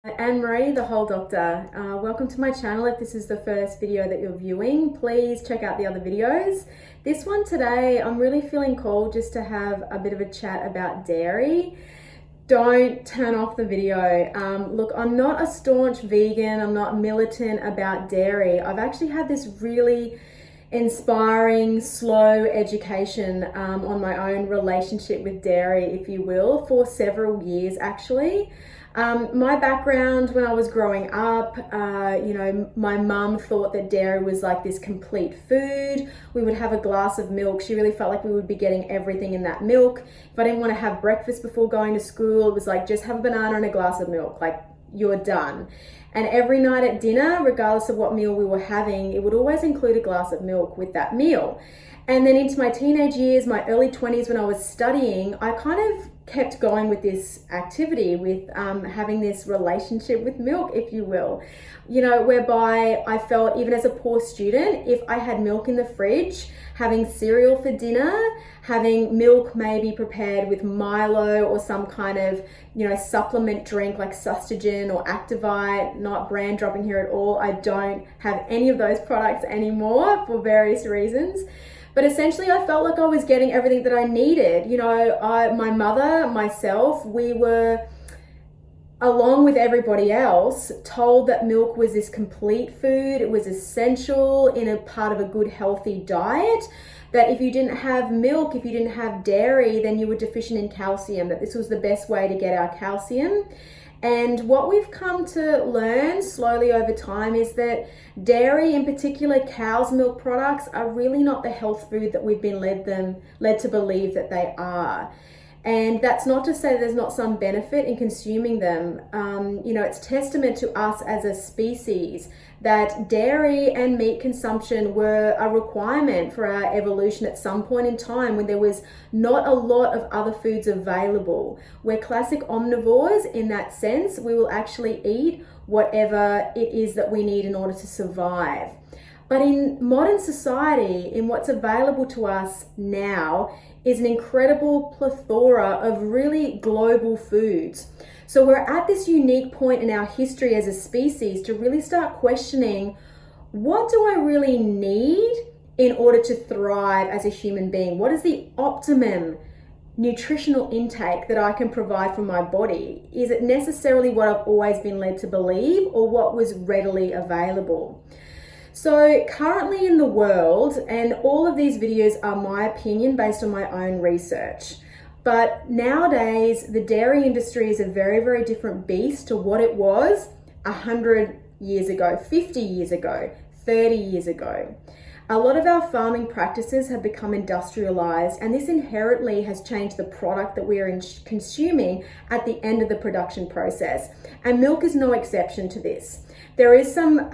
Ann-Maree, the Whole Doctor. Welcome to my channel. If this is the first video that you're viewing, please check out the other videos. This one today, I'm really feeling called just to have a bit of a chat about dairy. Don't turn off the video. Look, I'm not a staunch vegan. I'm not militant about dairy. I've actually had this really inspiring, slow education on my own relationship with dairy, if you will, for several years actually. My background when I was growing up, my mum thought that dairy was like this complete food. We would have a glass of milk. She really felt like we would be getting everything in that milk. If I didn't want to have breakfast before going to school, it was like, just have a banana and a glass of milk, like you're done. And every night at dinner, regardless of what meal we were having, it would always include a glass of milk with that meal. And then into my teenage years, my early 20s when I was studying, I kind of kept going with this activity, with having this relationship with milk, if you will, whereby I felt, even as a poor student, if I had milk in the fridge, having cereal for dinner, having milk maybe prepared with Milo or some kind of, supplement drink like Sustagen or Activite, not brand dropping here at all. I don't have any of those products anymore for various reasons. But essentially, I felt like I was getting everything that I needed. My mother, myself, we were, along with everybody else, told that milk was this complete food. It was essential in a part of a good, healthy diet. That if you didn't have milk, if you didn't have dairy, then you were deficient in calcium, that this was the best way to get our calcium. And what we've come to learn slowly over time is that dairy, in particular cow's milk products, are really not the health food that we've been led to believe that they are. And that's not to say there's not some benefit in consuming them. It's testament to us as a species that dairy and meat consumption were a requirement for our evolution at some point in time when there was not a lot of other foods available. We're classic omnivores in that sense. We will actually eat whatever it is that we need in order to survive. But in modern society, in what's available to us now, is an incredible plethora of really global foods. So we're at this unique point in our history as a species to really start questioning, what do I really need in order to thrive as a human being? What is the optimum nutritional intake that I can provide for my body? Is it necessarily what I've always been led to believe, or what was readily available? So currently in the world, and all of these videos are my opinion based on my own research, but nowadays the dairy industry is a very, very different beast to what it was 100 years ago, 50 years ago, 30 years ago. A lot of our farming practices have become industrialized, and this inherently has changed the product that we are consuming at the end of the production process. And milk is no exception to this. There is some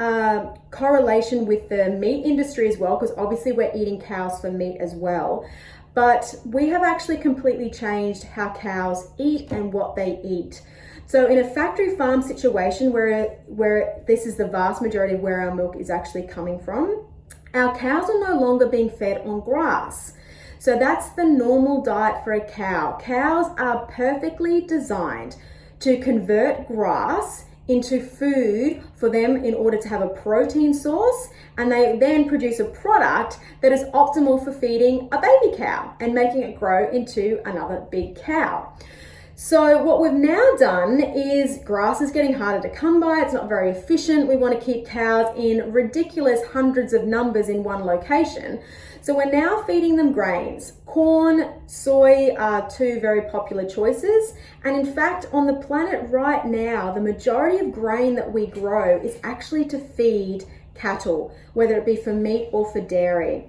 correlation with the meat industry as well, because obviously we're eating cows for meat as well. But we have actually completely changed how cows eat and what they eat. So in a factory farm situation where this is the vast majority of where our milk is actually coming from, our cows are no longer being fed on grass. So that's the normal diet for a cow. Cows are perfectly designed to convert grass into food for them in order to have a protein source, and they then produce a product that is optimal for feeding a baby cow and making it grow into another big cow. So what we've now done is, grass is getting harder to come by, it's not very efficient. We want to keep cows in ridiculous hundreds of numbers in one location. So we're now feeding them grains. Corn, soy are two very popular choices. And in fact, on the planet right now, the majority of grain that we grow is actually to feed cattle, whether it be for meat or for dairy.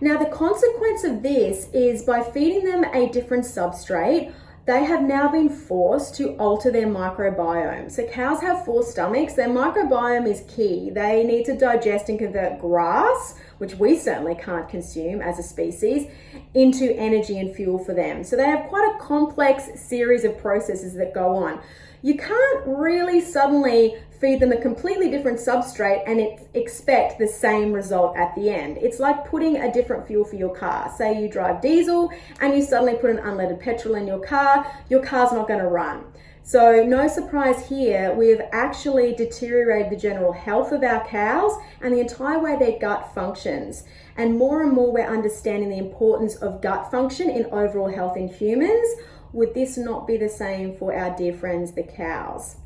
Now, the consequence of this is, by feeding them a different substrate, they have now been forced to alter their microbiome. So cows have 4 stomachs. Their microbiome is key. They need to digest and convert grass, which we certainly can't consume as a species, into energy and fuel for them. So they have quite a complex series of processes that go on. You can't really suddenly feed them a completely different substrate and expect the same result at the end. It's like putting a different fuel for your car. Say you drive diesel and you suddenly put an unleaded petrol in your car's not going to run. So no surprise here, we've actually deteriorated the general health of our cows and the entire way their gut functions. And more we're understanding the importance of gut function in overall health in humans. Would this not be the same for our dear friends, the cows?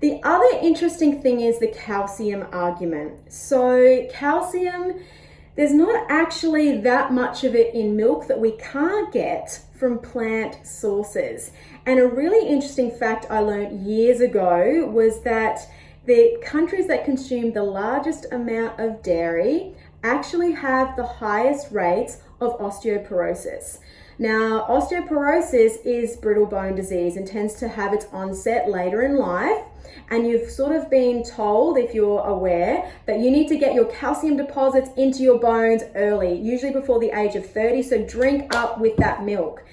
The other interesting thing is the calcium argument. So calcium, there's not actually that much of it in milk that we can't get from plant sources. And a really interesting fact I learned years ago was that the countries that consume the largest amount of dairy actually have the highest rates of osteoporosis. Now, osteoporosis is brittle bone disease and tends to have its onset later in life. And you've sort of been told, if you're aware, that you need to get your calcium deposits into your bones early, usually before the age of 30. So drink up with that milk.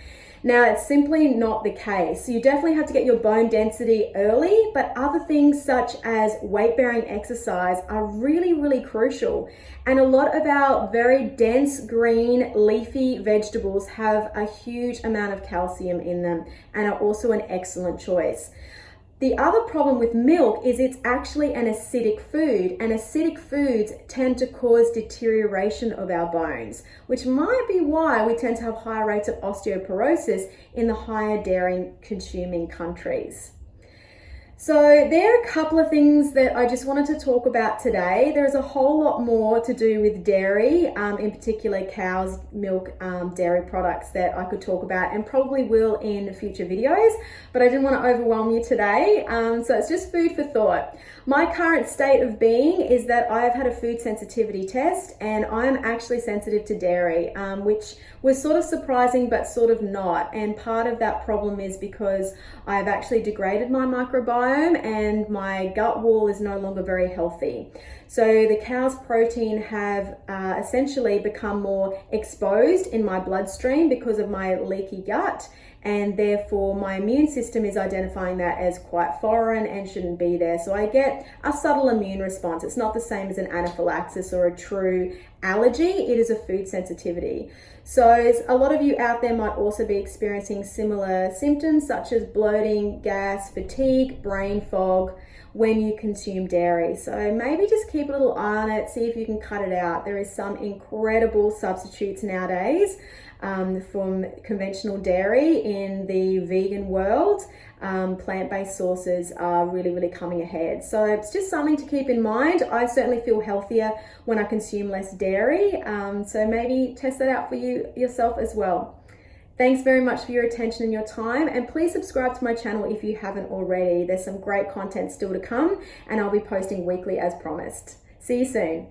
Now, it's simply not the case. So you definitely have to get your bone density early, but other things such as weight-bearing exercise are really, really crucial. And a lot of our very dense green leafy vegetables have a huge amount of calcium in them and are also an excellent choice. The other problem with milk is it's actually an acidic food, and acidic foods tend to cause deterioration of our bones, which might be why we tend to have higher rates of osteoporosis in the higher dairy consuming countries. So there are a couple of things that I just wanted to talk about today. There's a whole lot more to do with dairy, in particular cows, milk, dairy products that I could talk about and probably will in future videos, but I didn't want to overwhelm you today. So it's just food for thought. My current state of being is that I've had a food sensitivity test and I'm actually sensitive to dairy, which was sort of surprising but sort of not. And part of that problem is because I've actually degraded my microbiome and my gut wall is no longer very healthy. So the cow's protein have essentially become more exposed in my bloodstream because of my leaky gut, and therefore my immune system is identifying that as quite foreign and shouldn't be there. So I get a subtle immune response. It's not the same as an anaphylaxis or a true allergy. It is a food sensitivity. So a lot of you out there might also be experiencing similar symptoms such as bloating, gas, fatigue, brain fog when you consume dairy. So maybe just keep a little eye on it, see if you can cut it out. There is some incredible substitutes nowadays from conventional dairy in the vegan world. Plant-based sources are really, really coming ahead. So it's just something to keep in mind. I certainly feel healthier when I consume less dairy. So maybe test that out for yourself as well. Thanks very much for your attention and your time, and please subscribe to my channel if you haven't already. There's some great content still to come, and I'll be posting weekly as promised. See you soon.